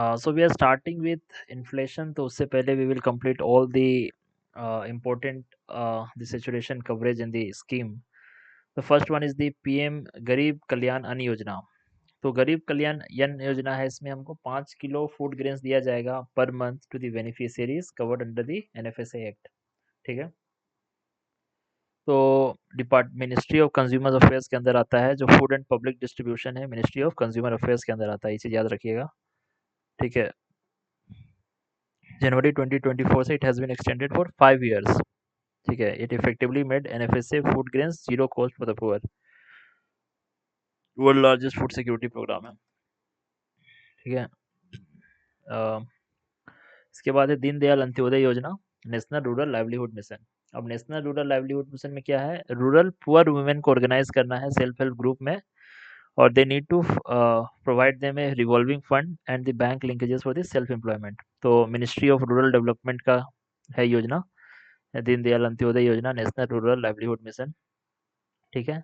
So we are starting with inflation. तो उससे पहले we will complete all the important the situation coverage in the scheme. The first one is the PM गरीब कल्याण अन्न योजना. तो गरीब कल्याण अन्न योजना है, इसमें हमको 5 किलो फूड ग्रेन्स दिया जाएगा पर month to the beneficiaries covered under the NFSA act. ठीक है. तो मिनिस्ट्री ऑफ कंज्यूमर अफेयर्स के अंदर आता है, जो फूड एंड पब्लिक डिस्ट्रीब्यूशन है मिनिस्ट्री ऑफ कंज्यूमर अफेयर्स के अंदर आता है, ये चीज़ याद रखिएगा. ठीक है. जनवरी 2024 से it has been extended for 5 years. ठीक है. It effectively made NFSA food grains zero cost for the poor. World largest food security programme है. ठीक है. अ, इसके बाद है Deendayal Antyodaya Yojana, national rural livelihood mission. अब नेशनल रूरल लाइवलीहुड मिशन में क्या है, रूरल पुअर वुमेन को ऑर्गेनाइज करना है सेल्फ हेल्प ग्रुप में, और they need to provide them a revolving fund and the bank linkages for the self employment. तो मिनिस्ट्री ऑफ रूरल डेवलपमेंट का है योजना, Deendayal Antyodaya Yojana, national rural livelihood mission. ठीक है.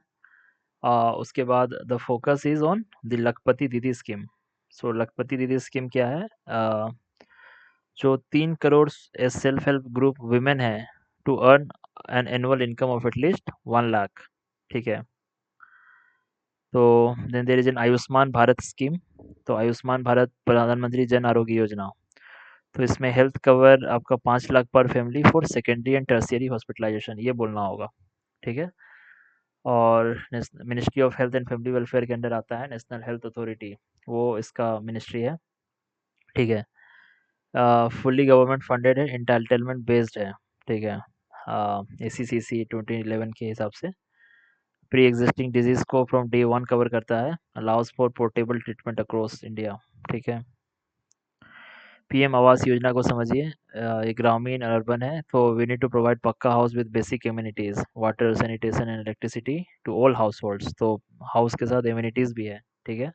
उसके बाद the focus is on the लखपति दीदी स्कीम. सो लखपति दीदी स्कीम क्या है, जो 3 crore self help group women है to earn an annual income of at least 1 lakh. ठीक है. तो then there is an Ayushman Bharat scheme. तो आयुष्मान भारत प्रधानमंत्री जन आरोग्य योजना. तो इसमें हेल्थ कवर आपका 5 lakh per family for secondary and tertiary hospitalisation, ये बोलना होगा. ठीक है. और ministry of health and family welfare के अंडर आता है नेशनल हेल्थ अथॉरिटी, वो इसका मिनिस्ट्री है. ठीक है. फुल्ली गवर्नमेंट फंडेड है, इंटाइटलमेंट बेस्ड है. ठीक है. ACCC 2011 के हिसाब से प्री एग्जिस्टिंग डिजीज को फ्रॉम डे 1 कवर करता है, allows for portable treatment across India. ठीक है. PM आवास योजना को समझिए, ये ग्रामीण अर्बन है, तो we need to provide pucca house with basic amenities, water, sanitation and electricity to all households. तो हाउस के साथ एम्यूनिटीज भी है. ठीक है.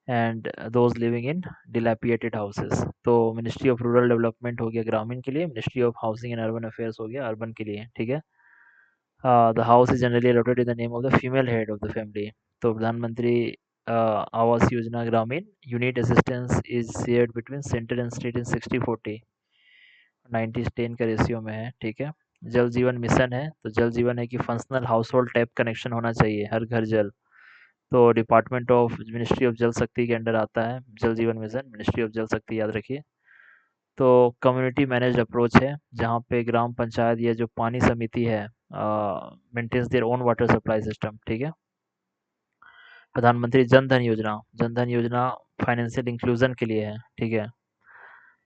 And those living in dilapidated houses. तो मिनिस्ट्री ऑफ रूरल डेवलपमेंट हो गया ग्रामीण के लिए, ministry of housing and urban affairs हो गया अर्बन के लिए. ठीक है. The house is generally allotted in the name of the female head of the family. तो प्रधानमंत्री आवास योजना ग्रामीण unit assistance is shared between centre and state in 60-40, 90-10 का रेशियो में है. ठीक है. जल जीवन मिशन है, तो जल जीवन है कि functional house hold tap connection होना चाहिए, हर घर जल. तो डिपार्टमेंट ऑफ मिनिस्ट्री ऑफ जल शक्ति के अंडर आता है जल जीवन मिशन, मिनिस्ट्री ऑफ जल शक्ति, याद रखिए. तो कम्युनिटी मैनेज्ड अप्रोच है, जहाँ पे ग्राम पंचायत या जो पानी समिति है maintains their own water supply system. ठीक है. प्रधानमंत्री जन धन योजना, जन धन योजना फाइनेंशियल इंक्लूजन के लिए है. ठीक है.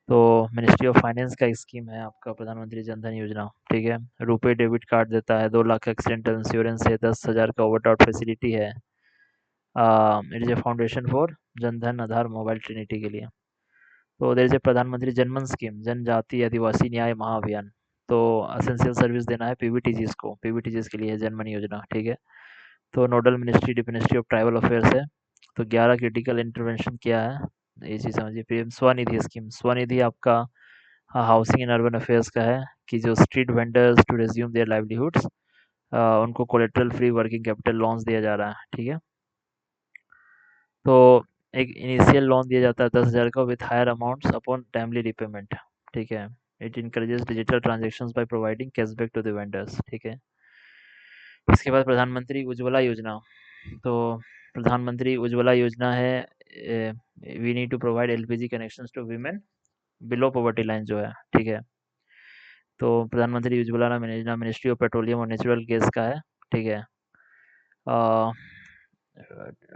तो मिनिस्ट्री ऑफ फाइनेंस का एक स्कीम है आपका प्रधानमंत्री जन धन योजना. ठीक है. रुपे डेबिट कार्ड देता है, 2 लाख एक्सीडेंटल इंश्योरेंस है, 10,000 का ओवरड्राफ्ट फैसिलिटी है. It is a foundation for Jan Dhan Aadhaar mobile Trinity के लिए. तो देयर इज ए प्रधानमंत्री जनमन स्कीम, जनजाति आदिवासी न्याय महाअभियान. तो असेंशियल सर्विस देना है पीवीटीजीज को, पीवीटीजीज के लिए है जनमन योजना. ठीक है. तो nodal ministry ministry of tribal affairs है. तो 11 क्रिटिकल इंटरवेंशन क्या है, ये चीज़ समझिए. पीएम स्वनिधि स्कीम, स्वनिधि आपका हाउसिंग एंड अर्बन अफेयर्स का है, कि जो street vendors to resume their livelihoods, उनको collateral free working capital loans दिया जा रहा है. ठीक है. तो एक इनिशियल लोन दिया जाता है 10,000 का with higher amounts upon timely repayment. ठीक है. It encourages digital transactions by providing cashback to the vendors. ठीक है. इसके बाद प्रधानमंत्री उज्ज्वला योजना. तो प्रधानमंत्री उज्ज्वला योजना है, we need to provide LPG connections to women below poverty line जो है. ठीक है. तो प्रधानमंत्री Ujjwala Yojana ministry of petroleum और नेचुरल गैस का है. ठीक है.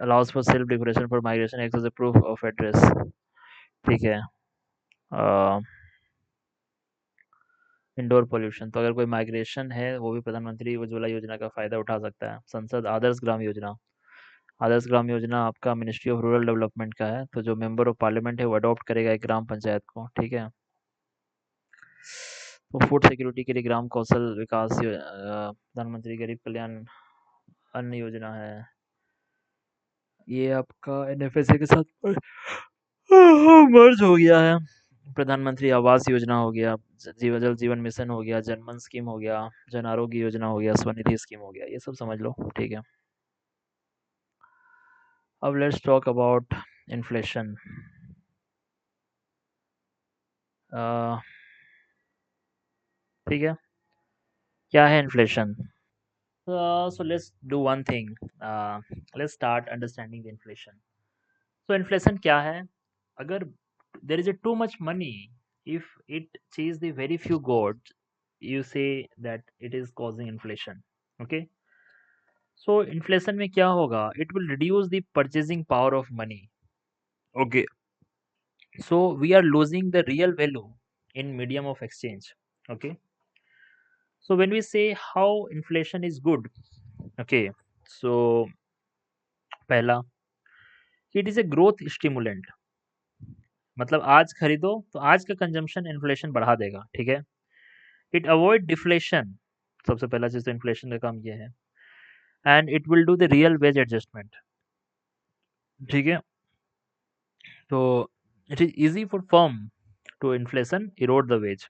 Allows for self declaration for migration act as a proof of address. ठीक है. इंडोर पोल्यूशन, तो अगर कोई माइग्रेशन है वो भी प्रधानमंत्री उज्ज्वला योजना का फ़ायदा उठा सकता है. संसद आदर्श ग्राम योजना, आदर्श ग्राम योजना आपका मिनिस्ट्री ऑफ रूरल डेवलपमेंट का है. तो जो मेंबर ऑफ पार्लियामेंट है वो अडॉप्ट करेगा एक ग्राम पंचायत को. ठीक है. तो फूड सिक्योरिटी के लिए ग्राम कौशल विकास प्रधानमंत्री गरीब कल्याण अन्न योजना है, ये आपका NFSA के साथ मर्ज हो गया है. प्रधानमंत्री आवास योजना हो गया, जल जीवन मिशन हो गया, जनमन स्कीम हो गया, जन आरोग्य योजना हो गया, स्वनिधि स्कीम हो गया, ये सब समझ लो. ठीक है. अब लेट्स टॉक अबाउट इन्फ्लेशन. ठीक है, क्या है inflation? So let's do one thing. Let's start understanding the inflation. So inflation क्या है? अगर there is a too much money, if it chase the very few gods, you say that it is causing inflation. Okay? So inflation में क्या होगा? It will reduce the purchasing power of money. Okay. So we are losing the real value in medium of exchange. Okay. So when we say how inflation is good, okay. So पहला, it is a growth stimulant, मतलब आज खरीदो तो आज का consumption inflation बढ़ा देगा, ठीक है। इट अवॉइड डिफ्लेशन, सबसे पहला चीज तो इन्फ्लेशन का काम ये है। And it will do the real wage adjustment, ठीक है। तो it is easy for firm to inflation erode the wage,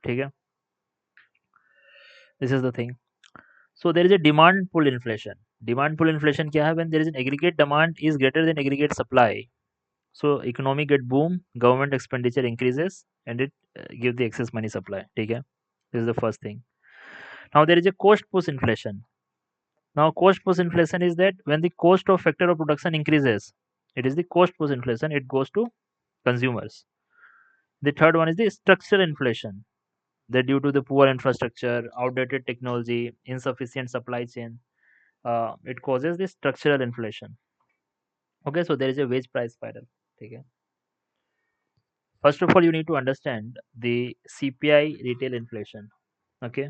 ठीक है। This is the thing. So there is a demand pull inflation. Demand pull inflation क्या है? When there is an aggregate demand is greater than aggregate supply, so economy get boom, government expenditure increases, and it give the excess money supply, ठीक है। This is the first thing. Now there is a cost push inflation. Now cost push inflation is that when the cost of factor of production increases, it is the cost push inflation, it goes to consumers. The third one is the structural inflation, that due to the poor infrastructure, outdated technology, insufficient supply chain, it causes the structural inflation. Okay, so there is a wage price spiral, ठीक है। First of all, you need to understand the CPI retail inflation. Okay.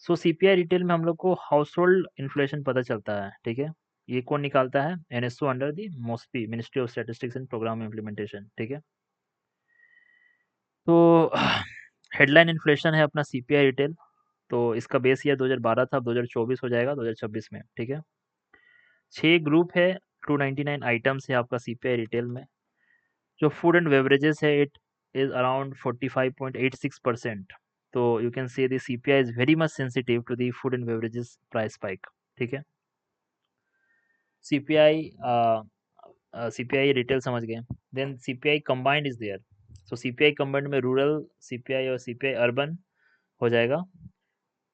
So CPI retail में हम लोग को house hold inflation पता चलता है, ठीक है। ये कौन निकालता है? NSO under the MoSPI, ministry of statistics and programme implementation, ठीक है। तो हेडलाइन इन्फ्लेशन है अपना सीपीआई रिटेल। तो इसका बेस ईयर 2012 था, अब 2024 हो जाएगा 2026 में, ठीक है। 6 ग्रुप है, 299 आइटम्स है आपका सीपीआई रिटेल में। जो फूड एंड बेवरेजेस है, इट इज अराउंड 45.86%। तो you can say the CPI is very much sensitive to the food and beverages price spike, ठीक है। सीपीआई सीपीआई रिटेल समझ गए। Then CPI combined is there. So CPI combined में rural CPI और CPI urban हो जाएगा।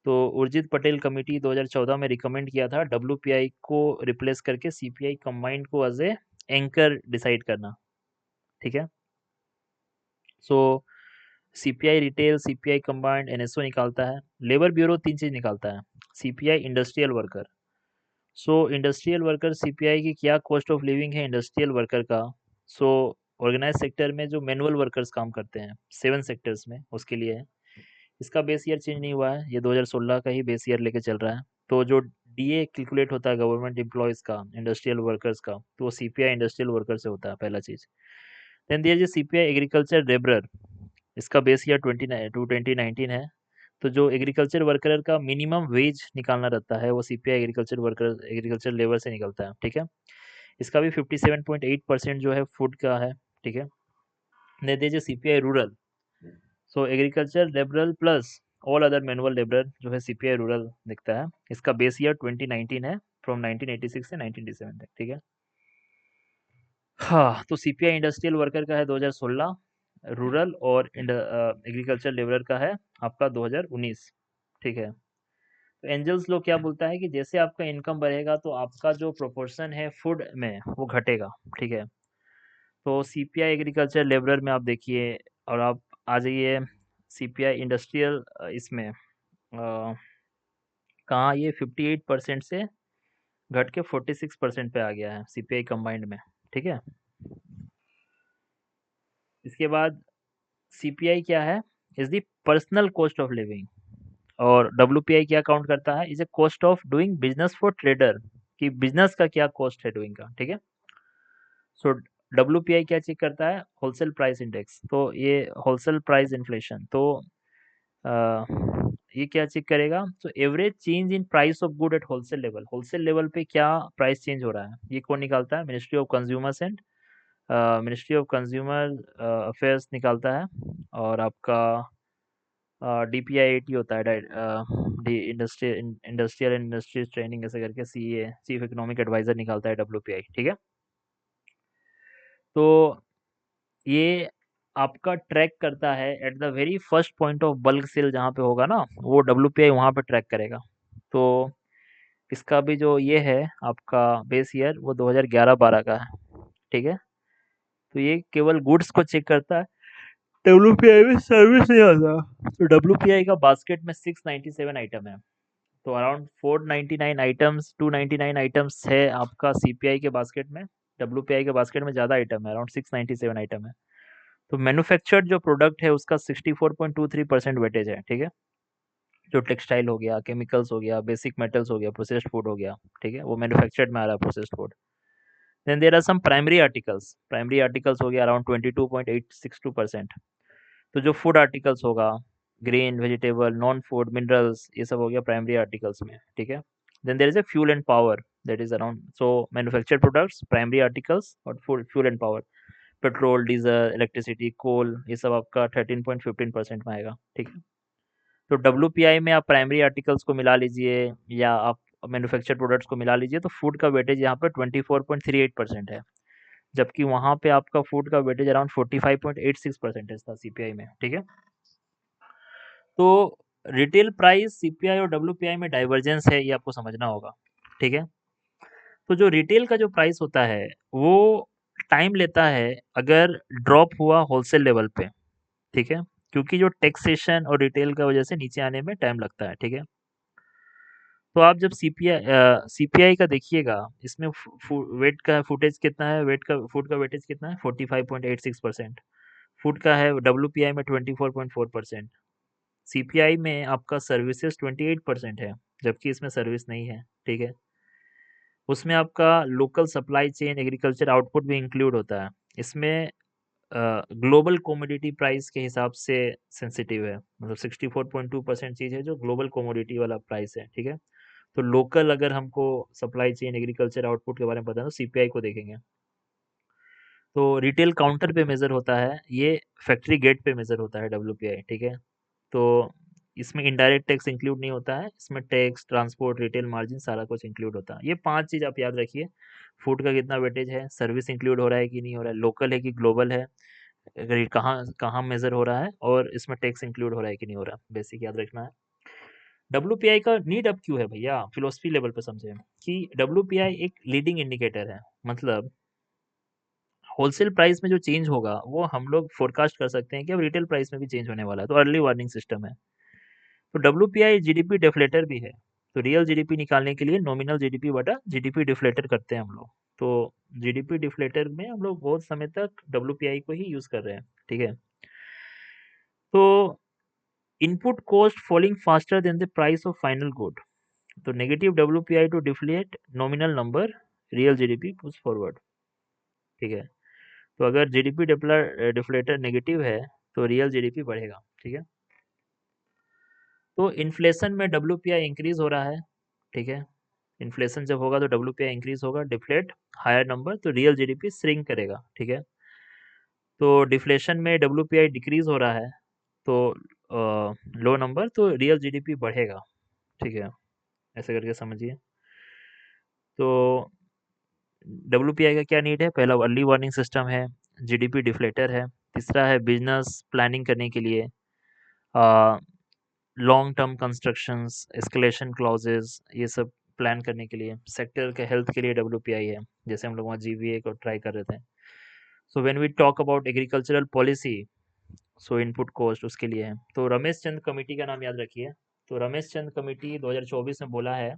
तो Urjit Patel committee 2014 में रिकमेंड किया था डब्ल्यूपीआई को रिप्लेस करके सीपीआई कंबाइंड को एज ए एंकर डिसाइड करना, ठीक है। So CPI retail, CPI combined, NSO निकालता है। लेबर ब्यूरो 3 चीज निकालता है। CPI industrial worker. So industrial worker CPI की क्या कॉस्ट ऑफ लिविंग है इंडस्ट्रियल वर्कर का? सो ऑर्गेनाइज सेक्टर में जो मैनुअल वर्कर्स काम करते हैं 7 सेक्टर्स में, उसके लिए है। इसका बेस ईयर चेंज नहीं हुआ है, ये 2016 का ही बेस ईयर लेके चल रहा है। तो जो डीए कैलकुलेट होता है गवर्नमेंट एम्प्लॉयज का इंडस्ट्रियल वर्कर्स का, तो वो सीपीआई इंडस्ट्रियल वर्कर से होता है, पहला चीज। देन दिया सीपीआई एग्रीकल्चर लेबरर, इसका बेस ईयर 2019 है। तो जो एग्रीकल्चर वर्कर का मिनिमम वेज निकालना रहता है, वो CPI agriculture worker agriculture labour से निकलता है, ठीक है। इसका भी 57.8% जो है फूड का है, ठीक है। दे दीजिए CPI rural. So agriculture labourer plus all other manual labour जो है सीपीआई रूरल दिखता है। इसका बेस ईयर 2019 है, फ्रॉम 1986 से 1987 तक, ठीक है। हाँ, तो सीपीआई इंडस्ट्रियल वर्कर का है 2016, रूरल और एग्रीकल्चर लेबरर का है आपका 2019, ठीक है। तो एंजल्स लोग क्या बोलता है कि जैसे आपका इनकम बढ़ेगा तो आपका जो प्रोपोर्शन है फूड में वो घटेगा, ठीक है। तो सीपीआई एग्रीकल्चर लेबरर में आप देखिए, और आप आ जाइए सीपीआई इंडस्ट्रियल, इसमें कहाँ ये 58% से घट के 46% पे आ गया है सीपीआई कंबाइंड में, ठीक है। इसके बाद सीपीआई क्या है? Is the personal cost of living. और डब्ल्यूपीआई क्या काउंट करता है? Is a cost of doing business for trader, कि बिजनेस का क्या कॉस्ट है डूइंग का, ठीक है। सो डब्ल्यूपीआई क्या चेक करता है? Wholesale price index. तो ये होलसेल प्राइस इन्फ्लेशन, तो आ, ये क्या चेक करेगा? तो average change in price of good at wholesale level पे क्या प्राइस चेंज हो रहा है, ये कौन निकालता है? Ministry of consumers and ministry of consumer affairs निकालता है। और आपका डीपीआईटी होता है, इंडस्ट्रियल एंड इंडस्ट्रीज ट्रेनिंग ऐसे करके, सीए चीफ इकोनॉमिक एडवाइजर निकालता है डब्ल्यूपीआई, ठीक है। तो ये आपका ट्रैक करता है at the very first point of bulk sale जहाँ पे होगा ना, वो डब्ल्यूपीआई वहाँ पे ट्रैक करेगा। तो इसका भी जो ये है आपका बेस ईयर वो 2011-12 का है, ठीक है। तो ये केवल गुड्स को चेक करता है, डब्ल्यूपीआई में सर्विस नहीं आता। तो डब्ल्यूपीआई का बास्केट में 697 आइटम है। तो अराउंड 499 आइटम्स 299 आइटम्स है आपका सीपीआई के बास्केट में। डब्ल्यूपीआई के बास्केट में ज़्यादा आइटम है, अराउंड 697 आइटम है। तो मैन्युफैक्चर्ड जो प्रोडक्ट है उसका 64.23% वेटेज है, ठीक है। जो टेक्सटाइल हो गया, केमिकल्स हो गया, बेसिक मेटल्स हो गया, प्रोसेस्ड फूड हो गया, ठीक है, वो मैन्युफैक्चर्ड में आ रहा है processed food. Then there are some primary articles. Primary articles हो गया अराउंड 22.862%। तो जो फूड आर्टिकल्स होगा, grain, vegetable, non food, minerals, ये सब हो गया प्राइमरी आर्टिकल्स में, ठीक है। Then there is a fuel and power, that is around, so manufactured products, primary articles और fuel and power, petrol, diesel, electricity, coal, ये सब आपका 13.15% में आएगा, ठीक है। तो डब्ल्यूपीआई में आप प्राइमरी आर्टिकल्स को मिला लीजिए या आप मैन्युफैक्चर्ड प्रोडक्ट्स को मिला लीजिए, तो फूड का वेटेज यहाँ पे 24.38% है। जबकि वहाँ पे आपका फूड का वेटेज अराउंड 45.86% था सीपीआई में, ठीक है। तो रिटेल प्राइस सीपीआई और डब्ल्यूपीआई में डाइवर्जेंस है, ये आपको समझना होगा, ठीक है। तो जो रिटेल का जो प्राइस होता है वो टाइम लेता है अगर ड्रॉप हुआ होलसेल लेवल पे, ठीक है, क्योंकि जो टैक्सेशन और रिटेल का वजह से नीचे आने में टाइम लगता है, ठीक है। तो आप जब सीपीआई का देखिएगा, इसमें वेट का फुटेज कितना है, वेट का फूड का वेटेज कितना है, 45.86%। फूड का है डब्ल्यूपीआई में 24.4%। सीपीआई में आपका सर्विसेज 28% है, जबकि इसमें सर्विस नहीं है, ठीक है। उसमें आपका local supply chain, agriculture output भी इंक्लूड होता है। इसमें ग्लोबल कमोडिटी प्राइस के हिसाब से सेंसिटिव है, मतलब 64.2% चीज़ है जो ग्लोबल कमोडिटी वाला प्राइस है, ठीक है। तो लोकल अगर हमको सप्लाई चेन, एग्रीकल्चर आउटपुट के बारे में पता है तो सीपीआई को देखेंगे। तो रिटेल काउंटर पे मेज़र होता है, ये फैक्ट्री गेट पे मेज़र होता है डब्ल्यूपीआई, ठीक है। तो इसमें इनडायरेक्ट टैक्स इंक्लूड नहीं होता है, इसमें टैक्स, ट्रांसपोर्ट, रिटेल मार्जिन सारा कुछ इंक्लूड होता है। ये 5 चीज़ आप याद रखिए। फूड का कितना वेटेज है, सर्विस इंक्लूड हो रहा है कि नहीं हो रहा है, लोकल है कि ग्लोबल है, अगर ये कहाँ कहाँ मेज़र हो रहा है, और इसमें टैक्स इंक्लूड हो रहा है कि नहीं हो रहा है, बेसिक याद रखना है। डब्ल्यूपीआई का नीड अब क्यों है भैया, फिलोसफी लेवल पे समझे कि डब्ल्यूपीआई एक लीडिंग इंडिकेटर है। मतलब होलसेल प्राइस में जो चेंज होगा वो हम लोग फोरकास्ट कर सकते हैं कि अब रिटेल प्राइस में भी चेंज होने वाला है, तो अर्ली वार्निंग सिस्टम है। तो डब्ल्यूपीआई जीडीपी डिफ्लेटर भी है। तो रियल जीडीपी निकालने के लिए नॉमिनल जीडीपी बटा जीडीपी डिफ्लेटर करते हैं हम लोग। तो जीडीपी डिफ्लेटर में हम लोग बहुत समय तक डब्ल्यूपीआई को ही यूज कर रहे हैं, ठीक है। तो input cost falling faster then the price of final good. तो negative WPI to deflate nominal number, real GDP push forward, ठीक है। तो अगर जीडीपी डिफ्लेटर नेगेटिव है तो रियल जीडीपी बढ़ेगा, ठीक है। तो इन्फ्लेशन में डब्ल्यूपीआई इंक्रीज हो रहा है, ठीक है। इन्फ्लेशन जब होगा तो डब्ल्यूपीआई इंक्रीज होगा, डिफ्लेट हायर नंबर तो रियल जीडीपी श्रिंक करेगा, ठीक है। तो डिफ्लेशन में डब्ल्यूपीआई डिक्रीज हो रहा है, तो लो नंबर तो रियल जीडीपी बढ़ेगा, ठीक है। ऐसे करके समझिए। तो डब्ल्यूपीआई का क्या नीड है, पहला अर्ली वार्निंग सिस्टम है, जीडीपी डिफ्लेटर है, तीसरा है बिजनेस प्लानिंग करने के लिए, long term constructions, escalation clauses, ये सब प्लान करने के लिए, सेक्टर के हेल्थ के लिए डब्ल्यूपीआई है, जैसे हम लोग वहाँ जीवीए को ट्राई कर रहे थे। So when we talk about agricultural policy, so input cost उसके लिए है। तो रमेश चंद कमेटी का नाम याद रखिए। तो रमेश चंद कमेटी 2024 में बोला है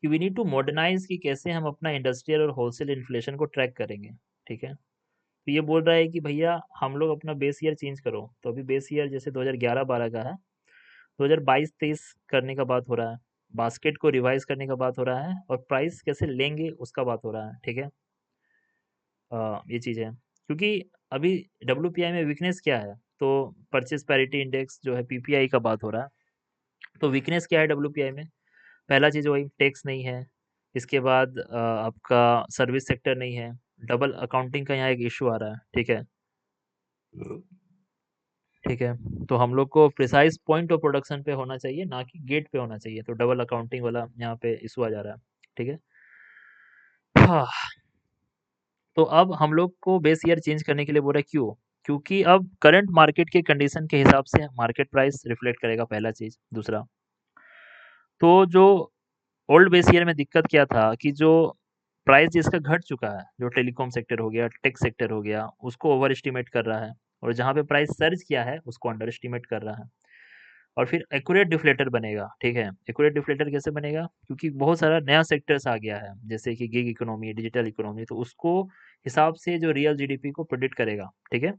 कि वी नीड टू मॉडर्नाइज, कि कैसे हम अपना इंडस्ट्रियल और होलसेल इन्फ्लेशन को ट्रैक करेंगे, ठीक है। तो ये बोल रहा है कि भैया हम लोग अपना बेस ईयर चेंज करो। तो अभी बेस ईयर जैसे 2011-12 का है, 2022-23 करने का बात हो रहा है, बास्केट को रिवाइज करने का बात हो रहा है, और प्राइस कैसे लेंगे उसका बात हो रहा है, ठीक है। ये चीज़ है, क्योंकि अभी डब्ल्यूपीआई में वीकनेस क्या है, तो परचेज पैरिटी इंडेक्स जो है पीपीआई का बात हो रहा है। तो वीकनेस क्या है डब्ल्यूपीआई में, पहला चीज़ वही टैक्स नहीं है, इसके बाद आपका सर्विस सेक्टर नहीं है, डबल अकाउंटिंग का यहाँ एक इशू आ रहा है, ठीक है। ठीक है, तो हम लोग को प्रिसाइज पॉइंट ऑफ प्रोडक्शन पे होना चाहिए, ना कि गेट पे होना चाहिए। तो डबल अकाउंटिंग वाला यहाँ पे इशू आ जा रहा है, ठीक है। हाँ, तो अब हम लोग को बेस ईयर चेंज करने के लिए बोल रहा है, क्यों? क्योंकि अब करंट मार्केट के कंडीशन के हिसाब से मार्केट प्राइस रिफ्लेक्ट करेगा, पहला चीज। दूसरा, तो जो ओल्ड बेस ईयर में दिक्कत क्या था कि जो प्राइस जिसका घट चुका है, जो टेलीकॉम सेक्टर हो गया, टेक सेक्टर हो गया, उसको ओवर एस्टिमेट कर रहा है, और जहाँ पे प्राइस सर्ज किया है उसको अंडर एस्टिमेट कर रहा है। और फिर एक्यूरेट डिफ्लेटर बनेगा, ठीक है। एक्यूरेट डिफ्लेटर कैसे बनेगा? क्योंकि बहुत सारा नया सेक्टर्स आ गया है, जैसे कि गिग इकोनॉमी, डिजिटल इकोनॉमी, तो उसको हिसाब से जो रियल जीडीपी को प्रेडिक्ट करेगा, ठीक है।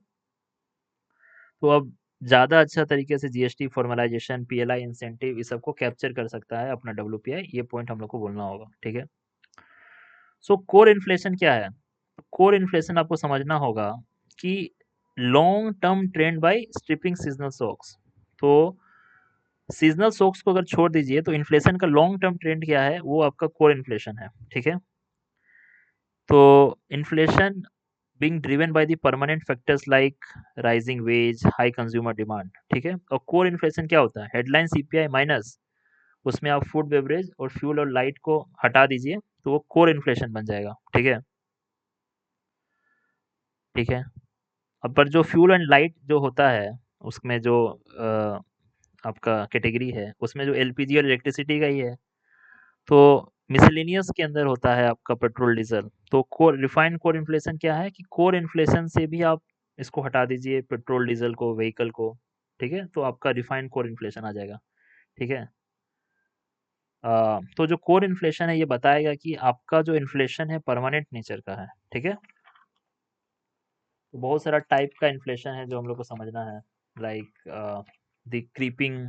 तो अब ज़्यादा अच्छा तरीके से जीएसटी फॉर्मलाइजेशन, पीएलआई इंसेंटिव, इस सबको कैप्चर कर सकता है अपना डब्ल्यूपीआई। ये पॉइंट हम लोग को बोलना होगा, ठीक है। सो कोर इन्फ्लेशन क्या है? कोर इन्फ्लेशन आपको समझना होगा कि long term trend by stripping seasonal shocks. तो सीजनल शॉक्स को अगर छोड़ दीजिए तो इन्फ्लेशन का लॉन्ग टर्म ट्रेंड क्या है, वो आपका कोर इन्फ्लेशन है, ठीक है। तो inflation being driven by the permanent factors like rising wage, high consumer demand, ठीक है। और कोर इन्फ्लेशन क्या होता है? हेडलाइन सीपीआई माइनस, उसमें आप फूड बेवरेज और फ्यूल और लाइट को हटा दीजिए, तो वो कोर इन्फ्लेशन बन जाएगा, ठीक है। ठीक है। अब पर जो फ्यूल एंड लाइट जो होता है, उसमें जो आपका कैटेगरी है, उसमें जो एलपीजी और इलेक्ट्रिसिटी का ही है। तो मिसलेनियस के अंदर होता है आपका पेट्रोल डीजल। तो कोर रिफाइंड कोर इन्फ्लेशन क्या है कि कोर इन्फ्लेशन से भी आप इसको हटा दीजिए, पेट्रोल डीजल को, व्हीकल को, ठीक है। तो आपका रिफाइंड कोर इन्फ्लेशन आ जाएगा, ठीक है। तो जो कोर इन्फ्लेशन है ये बताएगा कि आपका जो इन्फ्लेशन है परमानेंट नेचर का है, ठीक है। तो बहुत सारा टाइप का इन्फ्लेशन है जो हम लोग को समझना है, लाइक द क्रीपिंग,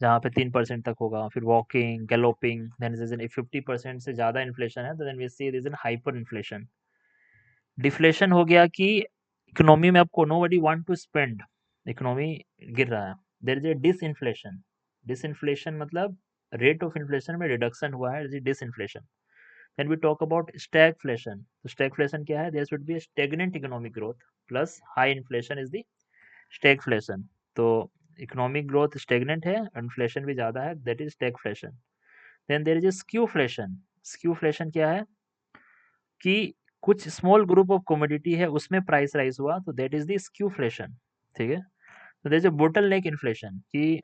जहाँ पे 3% तक होगा, फिर वॉकिंग, गैलोपिंग, देन इफ 50% से ज़्यादा इन्फ्लेशन है तो then we see this in hyper inflation. Deflation हो गया कि इकोनॉमी में आपको nobody want to spend, economy गिर रहा है। There is a disinflation. Disinflation मतलब रेट ऑफ इन्फ्लेशन में रिडक्शन हुआ है, disinflation. Then we talk about stagflation. तो स्टैगफ्लेशन क्या है? There should be a stagnant economic growth plus high inflation is the stagflation. तो इकोनॉमिक ग्रोथ स्टेगनेंट है, inflation भी ज़्यादा है, that is stagflation. Then there is a skewflation. Skewflation क्या है कि कुछ स्मॉल ग्रुप ऑफ कमोडिटी है उसमें प्राइस राइज हुआ, तो दैट इज द स्क्यूफ्लेशन, ठीक है। तो there is a bottle neck inflation कि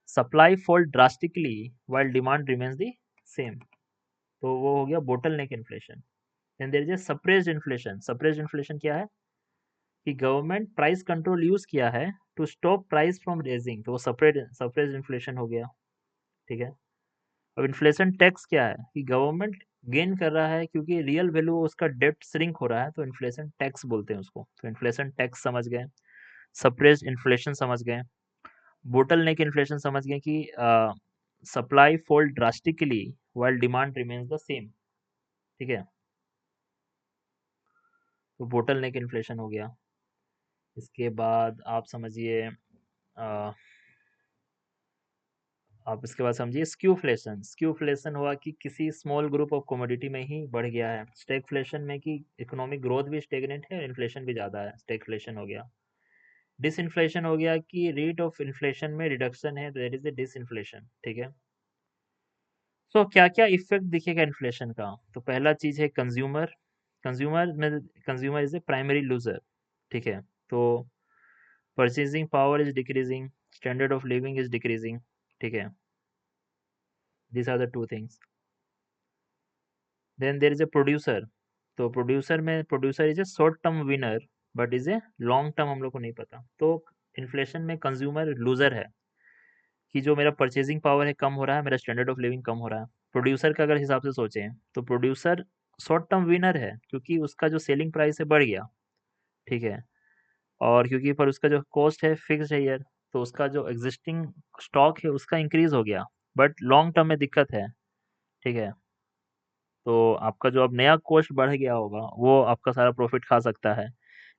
supply fall drastically while demand remains the same, तो वो हो गया bottle neck inflation. Then there is a suppressed inflation. Suppressed inflation क्या है कि गवर्नमेंट प्राइस कंट्रोल यूज किया है to stop price from raising, तो वो सप्रेस्ड इन्फ्लेशन हो गया, ठीक है। अब इन्फ्लेशन टैक्स क्या है कि गवर्नमेंट गेन कर रहा है क्योंकि रियल वैल्यू उसका डेप्ट श्रिंक हो रहा है, तो इन्फ्लेशन टैक्स बोलते हैं उसको। तो इन्फ्लेशन टैक्स समझ गए, सप्रेस्ड इन्फ्लेशन समझ गए, बोटल नेक इन्फ्लेशन समझ गए कि supply fall drastically while demand remains the same, ठीक है। तो बोटल नेक इन्फ्लेशन हो गया। इसके बाद आप समझिए, आप इसके बाद समझिए स्क्यूफ्लेशन। स्क्यूफ्लेशन हुआ कि किसी स्मॉल ग्रुप ऑफ कमोडिटी में ही बढ़ गया है। स्टैगफ्लेशन में कि इकोनॉमिक ग्रोथ भी स्टेगनेंट है, इन्फ्लेशन भी ज़्यादा है, स्टैगफ्लेशन हो गया। डिसइन्फ्लेशन हो गया कि रेट ऑफ इन्फ्लेशन में रिडक्शन है, दैट इज द डिसइन्फ्लेशन, ठीक है। सो क्या क्या इफेक्ट दिखेगा इन्फ्लेशन का? तो पहला चीज है कंज्यूमर। कंज्यूमर में consumer is a primary loser, ठीक है। तो purchasing power is decreasing, standard of living is decreasing, ठीक है। This are the two things. Then there is a producer. तो प्रोड्यूसर में producer is a short term winner but is a long term हम लोग को नहीं पता। तो इन्फ्लेशन में कंज्यूमर लूजर है कि जो मेरा परचेजिंग पावर है कम हो रहा है, मेरा स्टैंडर्ड ऑफ लिविंग कम हो रहा है। प्रोड्यूसर का अगर हिसाब से सोचें तो प्रोड्यूसर शॉर्ट टर्म विनर है क्योंकि उसका जो सेलिंग प्राइस है बढ़ गया, ठीक है। और क्योंकि पर उसका जो कॉस्ट है फिक्स है ईयर, तो उसका जो एग्जिस्टिंग स्टॉक है उसका इंक्रीज हो गया, बट लॉन्ग टर्म में दिक्कत है, ठीक है। तो आपका जो अब नया कॉस्ट बढ़ गया होगा वो आपका सारा प्रॉफिट खा सकता है,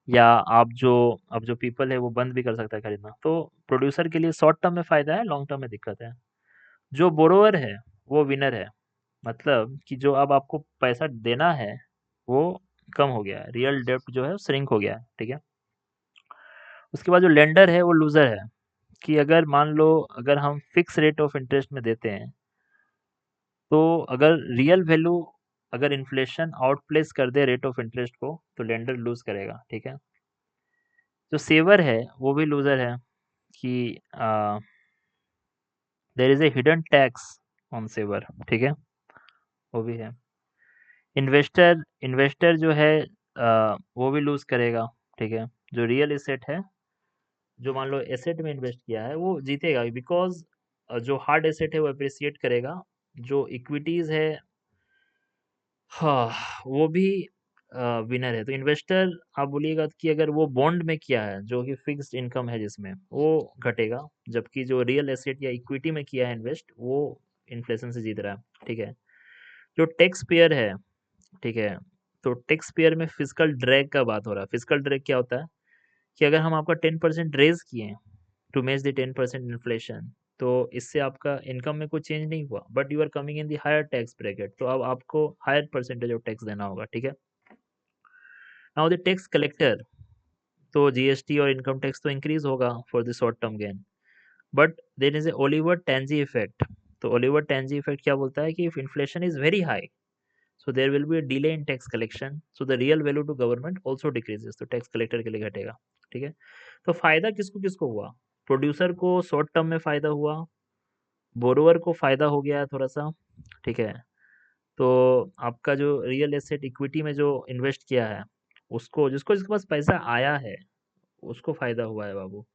या अब जो पीपल है वो बंद भी कर सकता है खरीदना। तो प्रोड्यूसर के लिए शॉर्ट टर्म में फायदा है, लॉन्ग टर्म में दिक्कत है। जो बोरोवर है वो विनर है, मतलब कि जो अब आपको पैसा देना है वो कम हो गया है, रियल डेप्ट जो है वो श्रिंक हो गया है, ठीक है। उसके बाद जो लेंडर है वो लूजर है कि अगर मान लो अगर हम फिक्स रेट ऑफ इंटरेस्ट में देते हैं, तो अगर रियल वैल्यू अगर इन्फ्लेशन आउटप्लेस कर दे रेट ऑफ इंटरेस्ट को तो लेंडर लूज करेगा, ठीक है। जो सेवर है वो भी लूजर है कि there is a hidden tax on saver, ठीक है, वो भी है। इन्वेस्टर इन्वेस्टर जो है वो भी लूज करेगा, ठीक है। जो रियल एसेट है, जो मान लो एसेट में इन्वेस्ट किया है वो जीतेगा, बिकॉज जो हार्ड एसेट है वो अप्रिसिएट करेगा। जो इक्विटीज है, हाँ, वो भी विनर है। तो इन्वेस्टर आप बोलिएगा कि अगर वो बॉन्ड में किया है जो कि फिक्स्ड इनकम है जिसमें, वो घटेगा, जबकि जो रियल एसेट या इक्विटी में किया है इन्वेस्ट, वो इन्फ्लेशन से जीत रहा है, ठीक है। जो टैक्स पेयर है, ठीक है, तो टैक्स पेयर में फिजिकल ड्रैग का बात हो रहा है। फिजिकल ड्रैग क्या होता है कि अगर हम आपका 10% रेज किए टू मैच द 10% इन्फ्लेशन, तो इससे आपका इनकम में कोई चेंज नहीं हुआ, but you are coming in the higher tax bracket, तो अब आपको हायर परसेंटेज ऑफ टैक्स देना होगा, ठीक है। नाउ द टैक्स कलेक्टर, तो जीएसटी और इनकम टैक्स तो इंक्रीज होगा for the short term gain, but there is a Oliver Tanzi effect. तो ओलिवर टेंजी इफेक्ट क्या बोलता है कि if inflation is very high, so there will be a delay in tax collection, so the real value to government also decreases, तो tax collector के लिए घटेगा, ठीक है। तो फायदा किसको किसको हुआ? प्रोड्यूसर को शॉर्ट टर्म में फायदा हुआ, बोरोवर को फायदा हो गया है थोड़ा सा, ठीक है। तो आपका जो रियल एसेट इक्विटी में जो इन्वेस्ट किया है, उसको जिसको जिसके पास पैसा आया है उसको फायदा हुआ है बाबू,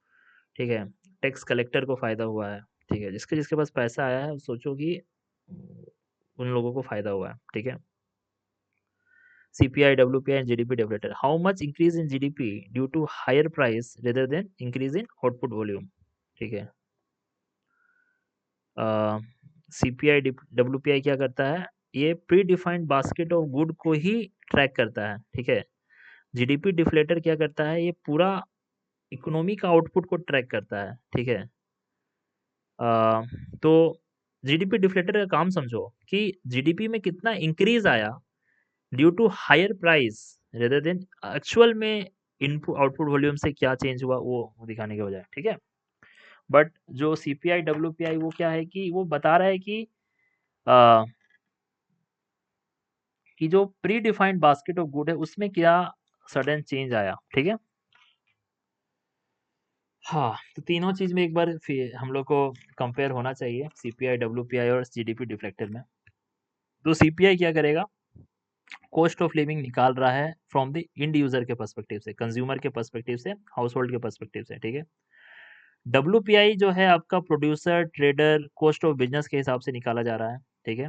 ठीक है। टैक्स कलेक्टर को फायदा हुआ है, ठीक है। जिसके जिसके पास पैसा आया है सोचो कि उन लोगों को फायदा हुआ है, ठीक है। CPI, WPI, and GDP deflator. How much increase in GDP due to higher price rather than increase in output volume? ठीक है। CPI, WPI क्या करता है? ये pre defined basket of good को ही ट्रैक करता है, ठीक है। GDP डिफ्लेटर क्या करता है? ये पूरा इकोनॉमी का आउटपुट को ट्रैक करता है, ठीक है। तो GDP डिफ्लेटर का काम समझो कि GDP में कितना इंक्रीज आया due to higher price rather than actual में इनपुट आउटपुट वॉल्यूम से क्या चेंज हुआ वो दिखाने के बजाय, ठीक है। बट जो सीपीआई डब्ल्यूपीआई वो क्या है कि वो बता रहा है आ, कि जो pre defined basket of good है उसमें क्या सडन चेंज आया, ठीक है। हाँ, तो तीनों चीज में एक बार फिर हम लोग को कंपेयर होना चाहिए, सीपीआई डब्ल्यूपीआई और जीडीपी डिफ्लेक्टर में। तो सीपीआई क्या करेगा? कॉस्ट ऑफ लिविंग निकाल रहा है फ्रॉम द इंड यूजर के पर्सपेक्टिव से, कंज्यूमर के पर्सपेक्टिव से, हाउस होल्ड के पर्सपेक्टिव से, ठीक है। डब्ल्यूपीआई जो है आपका producer trader cost of business के हिसाब से निकाला जा रहा है, ठीक है।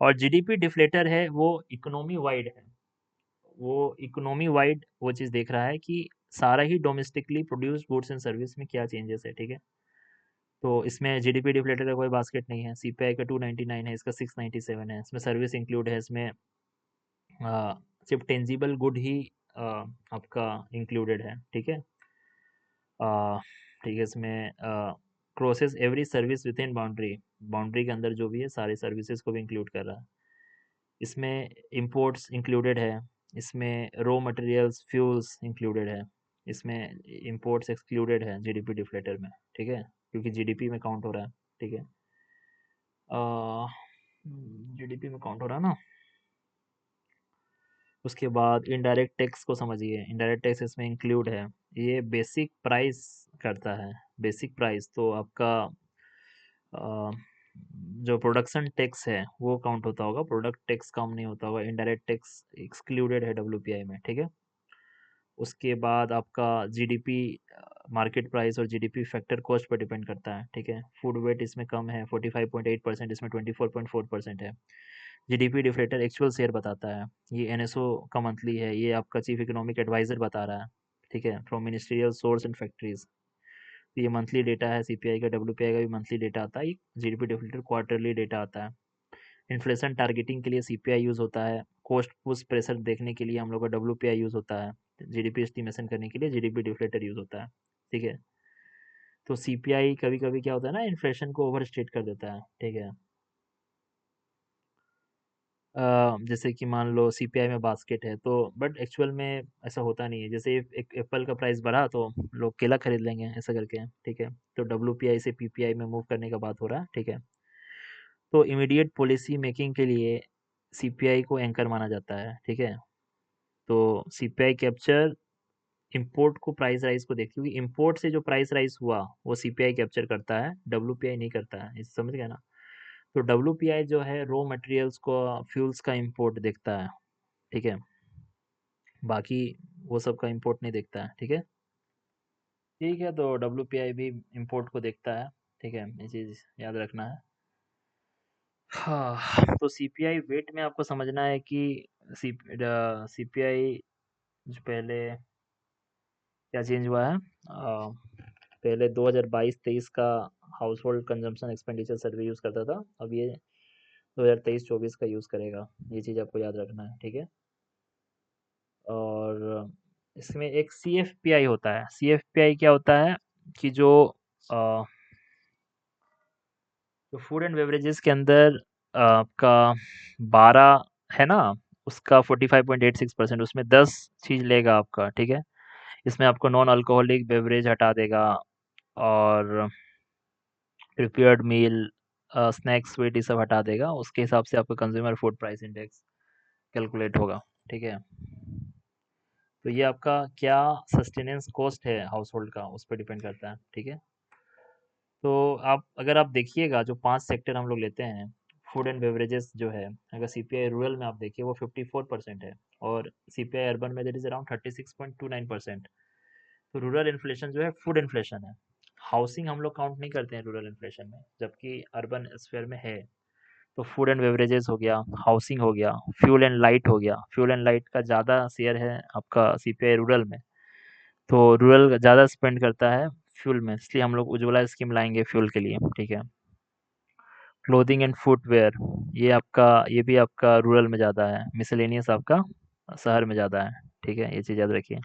और जीडीपी डिफ्लेटर है वो इकोनॉमी वाइड है, वो इकोनॉमी वाइड वो चीज़ देख रहा है कि सारा ही domestically produced goods and service में क्या चेंजेस है, ठीक है। तो इसमें जीडीपी डिफ्लेटर का कोई बास्केट नहीं है। सीपीआई का 299 है, इसका 697 है। इसमें सर्विस इंक्लूड है, इसमें सिर्फ टेंजिबल गुड ही आपका इंक्लूडेड है, ठीक है। अ, ठीक है, इसमें crosses every service with in boundary, boundary के अंदर जो भी है सारे सर्विसेज को भी इंक्लूड कर रहा है। इसमें इंपोर्ट्स इंक्लूडेड है, इसमें रॉ मटेरियल्स फ्यूल्स इंक्लूडेड है, इसमें इंपोर्ट्स एक्सक्लूडेड है जीडीपी डिफ्लेटर में, ठीक है, क्योंकि जीडीपी में काउंट हो रहा है, ठीक है। जीडीपी में काउंट हो रहा है ना। उसके बाद इनडायरेक्ट टैक्स को समझिए, इनडायरेक्ट टैक्स इसमें इंक्लूड है। ये बेसिक प्राइस करता है, बेसिक प्राइस तो आपका अ, जो प्रोडक्शन टैक्स है वो काउंट होता होगा, प्रोडक्ट टैक्स काउंट नहीं होता होगा। इनडायरेक्ट टैक्स एक्सक्लूडेड है डब्ल्यूपीआई में, ठीक है। उसके बाद आपका जीडीपी मार्केट प्राइस और GDP factor cost per depend करता है, ठीक है। फूड वेट इसमें कम है 45.8%, इसमें 24.4% है। जीडीपी डिफ्लेटर एक्चुअल शेयर बताता है, ये एनएसओ का मंथली है, ये आपका चीफ इकोनॉमिक एडवाइजर बता रहा है, ठीक है, from ministerial source and factories. तो ये मंथली डेटा है, सीपीआई का डब्ल्यूपीआई का भी मंथली डेटा आता है, जीडीपी डिफ्लेटर क्वार्टरली डेटा आता है। इन्फ्लेशन टारगेटिंग के लिए सीपीआई यूज़ होता है, कॉस्ट पुश प्रेशर देखने के लिए हम लोग का डब्ल्यूपीआई यूज़ होता है, जीडीपी एस्टिमेशन करने के लिए जीडीपी डिफ्लेटर यूज़ होता है, ठीक है। तो सीपीआई कभी कभी क्या होता है ना, इन्फ्लेशन को ओवर स्टेट कर देता है, ठीक है। जैसे कि मान लो सीपीआई में बास्केट है तो, बट एक्चुअल में ऐसा होता नहीं है। जैसे एक एप्पल का प्राइस बढ़ा तो लोग केला खरीद लेंगे ऐसा करके, ठीक है। तो डब्ल्यूपीआई से पीपीआई में मूव करने का बात हो रहा है, ठीक है। तो इमीडिएट पॉलिसी मेकिंग के लिए सीपीआई को एंकर माना जाता है, ठीक है। तो सीपीआई कैप्चर इंपोर्ट को प्राइस राइज को देखती है, क्योंकि इंपोर्ट से जो प्राइस राइज हुआ वो सीपीआई कैप्चर करता है, डब्ल्यूपीआई नहीं करता है, इस समझ गया ना। तो डब्ल्यूपीआई जो है रॉ मटेरियल्स को, फ्यूल्स का इंपोर्ट देखता है, ठीक है। बाकी वो सब का इंपोर्ट नहीं देखता है, ठीक है। ठीक है, तो डब्ल्यूपीआई भी इंपोर्ट को देखता है, ठीक है, ये चीज़ याद रखना है। हाँ, तो सीपीआई वेट में आपको समझना है कि सीपीआई जो पहले क्या चेंज हुआ है, पहले 2022-23 का हाउस होल्ड कंजम्पशन एक्सपेंडिचर सर्वे यूज़ करता था, अब ये 2023-24 का यूज़ करेगा, ये चीज़ आपको याद रखना है, ठीक है। और इसमें एक सीएफपीआई होता है, सीएफपीआई क्या होता है कि जो फूड एंड बेवरेजेस के अंदर आपका 12 है ना, उसका 45.86%, उसमें 10 चीज़ लेगा आपका, ठीक है। इसमें आपको नॉन अल्कोहलिक बेवरेज हटा देगा, और प्रिपेयर्ड मील, स्नैक्स, स्वीट, ये सब हटा देगा। उसके हिसाब से आपका consumer food price index calculate होगा, ठीक है। तो ये आपका क्या सस्टेनेंस कॉस्ट है हाउस होल्ड का, उस पर डिपेंड करता है, ठीक है। तो आप अगर आप देखिएगा जो 5 सेक्टर हम लोग लेते हैं, फूड एंड बेवरेजेस जो है, अगर सीपीआई रूरल में आप देखिए वो 54% है, और सीपीआई अर्बन में दैट इज अराउंड 36.29%। तो रूरल इन्फ्लेशन जो है फूड इन्फ्लेशन है। हाउसिंग हम लोग काउंट नहीं करते हैं रूरल इन्फ्लेशन में, जबकि अर्बन स्फीयर में है। तो फूड एंड बेवरेजेस हो गया, हाउसिंग हो गया, फ्यूल एंड लाइट हो गया। फ्यूल एंड लाइट का ज़्यादा शेयर है आपका सीपीआई रूरल में, तो रूरल ज़्यादा स्पेंड करता है फ्यूल में, इसलिए हम लोग उज्ज्वला स्कीम लाएंगे फ्यूल के लिए, ठीक है। क्लोथिंग एंड फुटवेयर, ये भी आपका रूरल में ज़्यादा है। मिसलेनियस आपका शहर में ज़्यादा है, ठीक है, ये चीज़ याद रखिए।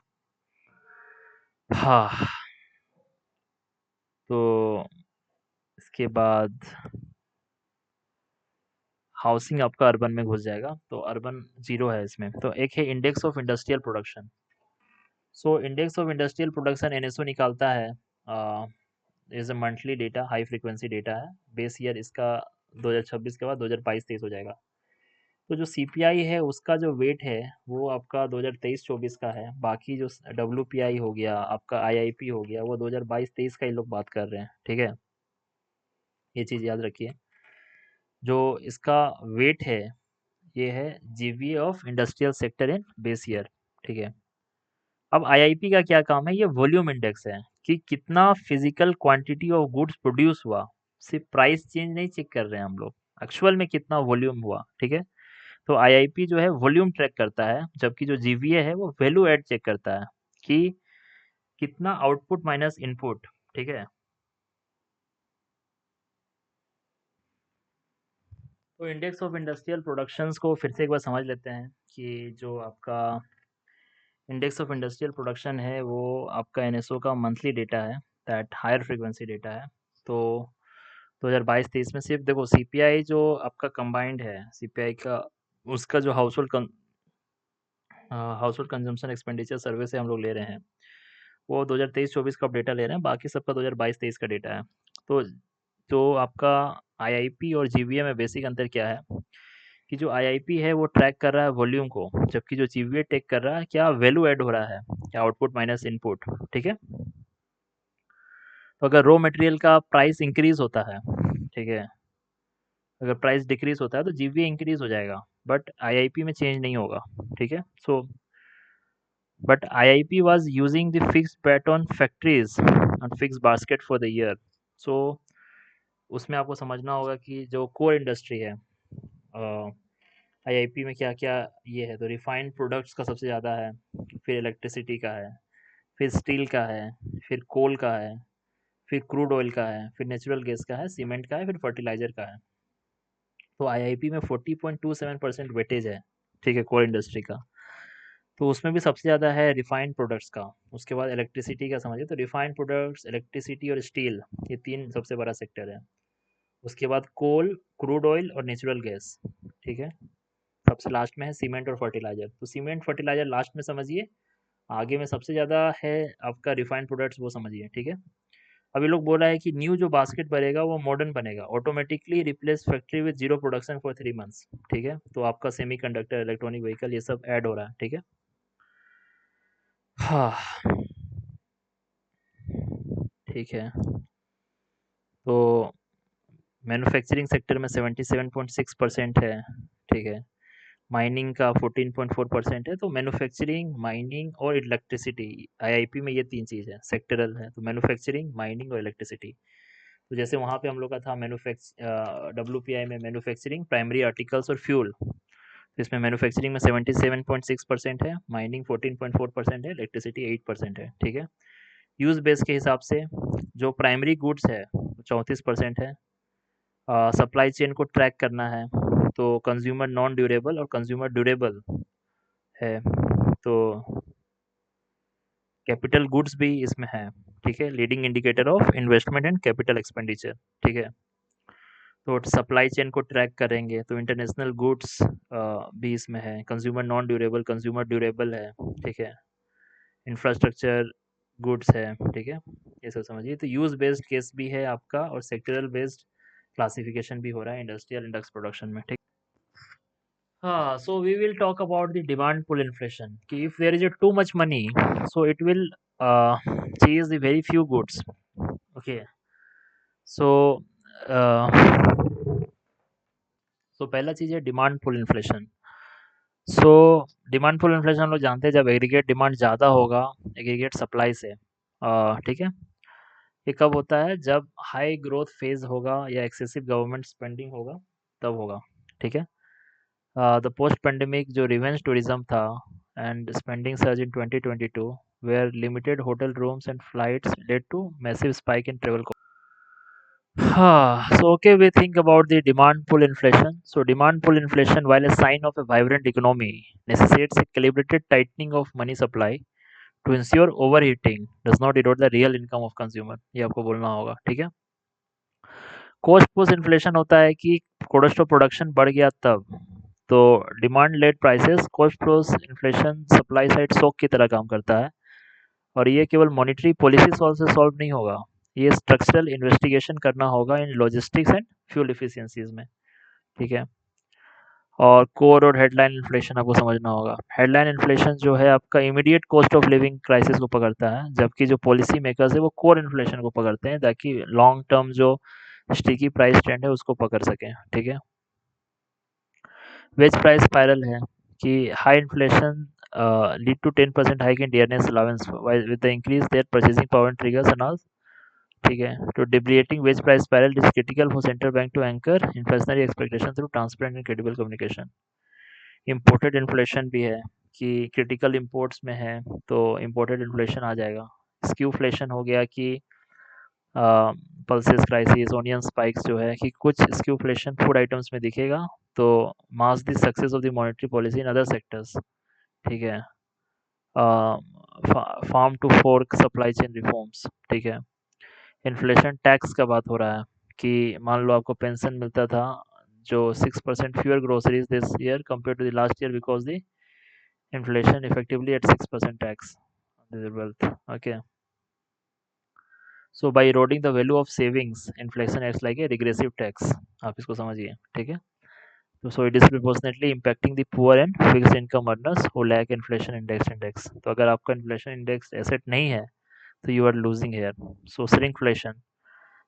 हाँ, तो इसके बाद हाउसिंग आपका अर्बन में घुस जाएगा, तो अर्बन जीरो है इसमें। तो एक है index of industrial production. So index of industrial production NSO निकालता है, is a monthly data, high frequency data है। बेस ईयर इसका 2026 के बाद 2022-23 हो जाएगा। तो जो सीपीआई है उसका जो वेट है वो आपका 2023-24 का है। बाकी जो डब्ल्यूपीआई हो गया, आपका आईआईपी हो गया, वो 2022-23 का ही लोग बात कर रहे हैं, ठीक है। ये चीज़ याद रखिए। जो इसका वेट है ये है जीवी of industrial sector in base year, ठीक है। अब आईआईपी का क्या काम है, ये वॉल्यूम इंडेक्स है कि कितना physical quantity of goods produce हुआ। सिर्फ प्राइस चेंज नहीं चेक कर रहे हैं हम लोग, एक्चुअल में कितना वॉल्यूम हुआ, ठीक है। तो आईआईपी जो है वॉल्यूम ट्रैक करता है, जबकि जो जीवीए है वो वैल्यू एड चेक करता है कि कितना आउटपुट माइनस इनपुट, ठीक है। तो इंडेक्स ऑफ इंडस्ट्रियल प्रोडक्शंस को फिर से एक बार समझ लेते हैं कि जो आपका इंडेक्स ऑफ इंडस्ट्रियल प्रोडक्शन है वो आपका एनएसओ का मंथली डेटा है, दैट हायर फ्रीक्वेंसी डेटा है। तो 2022-23 में सिर्फ देखो सीपीआई जो आपका कंबाइंड है, सीपीआई का उसका जो हाउस होल्ड कंजम्पशन एक्सपेंडिचर सर्वे से हम लोग ले रहे हैं, वो 2023-24 का डेटा ले रहे हैं, बाकी सबका 2022-23 का डेटा है। तो जो आपका आईआईपी और जीवीए में बेसिक अंतर क्या है कि जो आईआईपी है वो ट्रैक कर रहा है वॉल्यूम को, जबकि जो जीवीए टेक कर रहा है क्या वैल्यू ऐड हो रहा है, क्या आउटपुट माइनस इनपुट, ठीक है। तो अगर रॉ मटेरियल का प्राइस इंक्रीज होता है, ठीक है, अगर प्राइस डिक्रीज होता है तो जीवीए इंक्रीज हो जाएगा, बट आईआईपी में चेंज नहीं होगा, ठीक है। सो but IIP was using the fixed bet on factories and fixed basket for the year. So उसमें आपको समझना होगा कि जो कोर इंडस्ट्री है आईआईपी में क्या क्या ये है, तो रिफाइंड प्रोडक्ट्स का सबसे ज़्यादा है, फिर इलेक्ट्रिसिटी का है, फिर स्टील का है, फिर कोल का है, फिर क्रूड ऑयल का है, फिर नेचुरल गैस का है, सीमेंट का है, फिर फर्टिलाइजर का है। तो आईआईपी में 40.27% वेटेज है, ठीक है, कोल इंडस्ट्री का। तो उसमें भी सबसे ज़्यादा है रिफाइंड प्रोडक्ट्स का। उसके बाद इलेक्ट्रिसिटी का समझिए, तो रिफाइंड प्रोडक्ट्स, इलेक्ट्रिसिटी और स्टील, ये 3 सबसे बड़ा सेक्टर है। उसके बाद कोल, क्रूड ऑयल और नेचुरल गैस, ठीक है। सबसे लास्ट में है सीमेंट और फर्टिलाइज़र। तो सीमेंट, फर्टिलाइज़र लास्ट में समझिए, आगे में सबसे ज़्यादा है आपका रिफाइंड प्रोडक्ट्स, वो समझिए, ठीक है। अभी लोग बोल रहा है कि न्यू जो बास्केट बनेगा वो मॉडर्न बनेगा, automatically replace factory with zero production for 3 months. ठीक है, तो आपका सेमीकंडक्टर, इलेक्ट्रॉनिक व्हीकल, ये सब ऐड हो रहा है। ठीक है, हाँ, ठीक है। तो मैन्युफैक्चरिंग सेक्टर में 77.6% है। ठीक है, माइनिंग का 14.4% है। तो मैन्युफैक्चरिंग, माइनिंग और इलेक्ट्रिसिटी, आईआईपी में ये तीन चीज़ है, सेक्टरल है। तो मैन्युफैक्चरिंग, माइनिंग और इलेक्ट्रिसिटी। तो जैसे वहाँ पे हम लोग का था डब्ल्यूपीआई में मैन्युफैक्चरिंग, प्राइमरी आर्टिकल्स और फ्यूल। तो इसमें मैन्युफैक्चरिंग में 77.6% है, माइनिंग 14.4% है, इलेक्ट्रिसिटी 8% है। ठीक है, यूज़ बेस के हिसाब से जो प्राइमरी गुड्स है 34% है। सप्लाई चेन को ट्रैक करना है, तो कंज्यूमर नॉन ड्यूरेबल और कंज्यूमर ड्यूरेबल है। तो कैपिटल गुड्स भी इसमें है। ठीक है, leading indicator of investment and capital expenditure. ठीक है, तो सप्लाई चेन को ट्रैक करेंगे तो इंटरनेशनल गुड्स भी इसमें है, consumer non durable, consumer durable है। ठीक है, इंफ्रास्ट्रक्चर गुड्स है। ठीक है, ये सब समझिए। तो यूज बेस्ड केस भी है आपका और सेक्टरल बेस्ड क्लासिफिकेशन भी हो रहा है इंडस्ट्रियल इंडेक्स प्रोडक्शन में। ठीक, हाँ, so we will talk about the demand pull inflation कि if there is a too much money, so it will chase the very few goods. Okay, so so पहला चीज है demand pull inflation. So demand pull inflation हम लोग जानते हैं, जब aggregate demand ज़्यादा होगा एग्रीगेट सप्लाई से। ठीक है, ये कब होता है? जब हाई ग्रोथ फेज होगा या एक्सेसिव गवर्नमेंट स्पेंडिंग होगा, तब होगा। ठीक है, द पोस्ट पेंडेमिक जो रिवेंज टूरिज्म था and spending surge in 2022 where limited hotel rooms and flights led to massive spike in travel. So okay, we think about the demand pull inflation. So demand pull inflation, while a sign of a vibrant economy, necessitates a calibrated tightening of money supply to ensure overheating does not erode the real income of consumer. ये आपको बोलना होगा। ठीक है, cost push inflation होता है कि cost of production बढ़ गया तब। तो demand led prices, cost push inflation supply side shock की तरह काम करता है। और ये केवल मॉनेटरी पॉलिसी सॉल्व से सॉल्व नहीं होगा, ये स्ट्रक्चरल इन्वेस्टिगेशन करना होगा in logistics and fuel efficiencies में। ठीक है, और कोर और हेडलाइन इन्फ्लेशन आपको समझना होगा। हेडलाइन इन्फ्लेशन जो है आपका immediate cost of living crisis को पकड़ता है, जबकि जो पॉलिसी मेकर्स है वो कोर इन्फ्लेशन को पकड़ते हैं ताकि लॉन्ग टर्म जो स्टिकी प्राइस ट्रेंड है उसको पकड़ सकें। ठीक है, वेज प्राइस स्पाइरल है कि high inflation lead to 10% hike in dearness allowance with the increase their purchasing power triggers and all. ठीक है, तो डिब्रिएटिंग wage price spiral is critical for central bank to anchor inflationary expectation through transparent and credible communication. Imported inflation भी है कि critical imports में है तो इम्पोर्टेड इन्फ्लेशन आ जाएगा। स्क्यूफ्लेशन हो गया कि पल्सेस क्राइसिस, ओनियन स्पाइक्स जो है कि कुछ स्क्यूफ्लेशन फूड आइटम्स में दिखेगा, तो mask the success of the monetary policy in other sectors. ठीक है, farm to fork supply chain reforms. ठीक है, इन्फ्लेशन टैक्स का बात हो रहा है कि मान लो आपको पेंशन मिलता था, जो 6% fewer groceries this year compare to the last year because the inflation effectively at 6% tax on the wealth. Okay, so by eroding the value of savings, inflation acts like a regressive tax. आप इसको समझिए। ठीक है, तो so it is disproportionately impacting the poor and fixed income earners who lack inflation index. तो अगर आपका inflation index asset नहीं है तो you are losing here. So shrinkflation.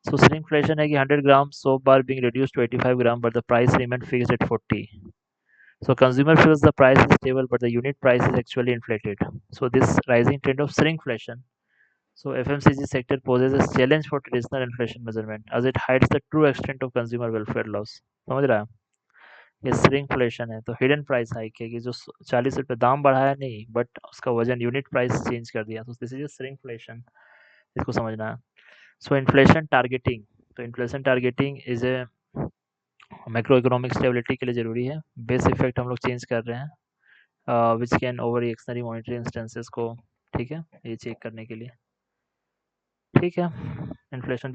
So shrinkflation है कि 100 ग्राम soap bar being reduced to 85 gram but the price remain fixed at 40. So consumer feels the price is stable but the unit price is actually inflated. So this rising trend of shrinkflation. So FMCG sector poses a challenge for traditional inflation measurement as it hides the true extent of consumer welfare loss. समझ रहा है? ये shrinkflation है, तो hidden price hike है कि जो 40 रुपये दाम बढ़ाया नहीं बट उसका वजन यूनिट प्राइस चेंज कर दिया, तो दिस इज श्रिंकफ्लेशन। इसको समझना है। सो इन्फ्लेशन टारगेटिंग, तो inflation targeting is a macro economic stability के लिए जरूरी है। बेस इफेक्ट हम लोग चेंज कर रहे हैं विच कैन ओवर एक्सनरी मॉनिटरी इंस्टेंसेस को। ठीक है, ये चेक करने के लिए। ठीक है, इन्फ्लेशन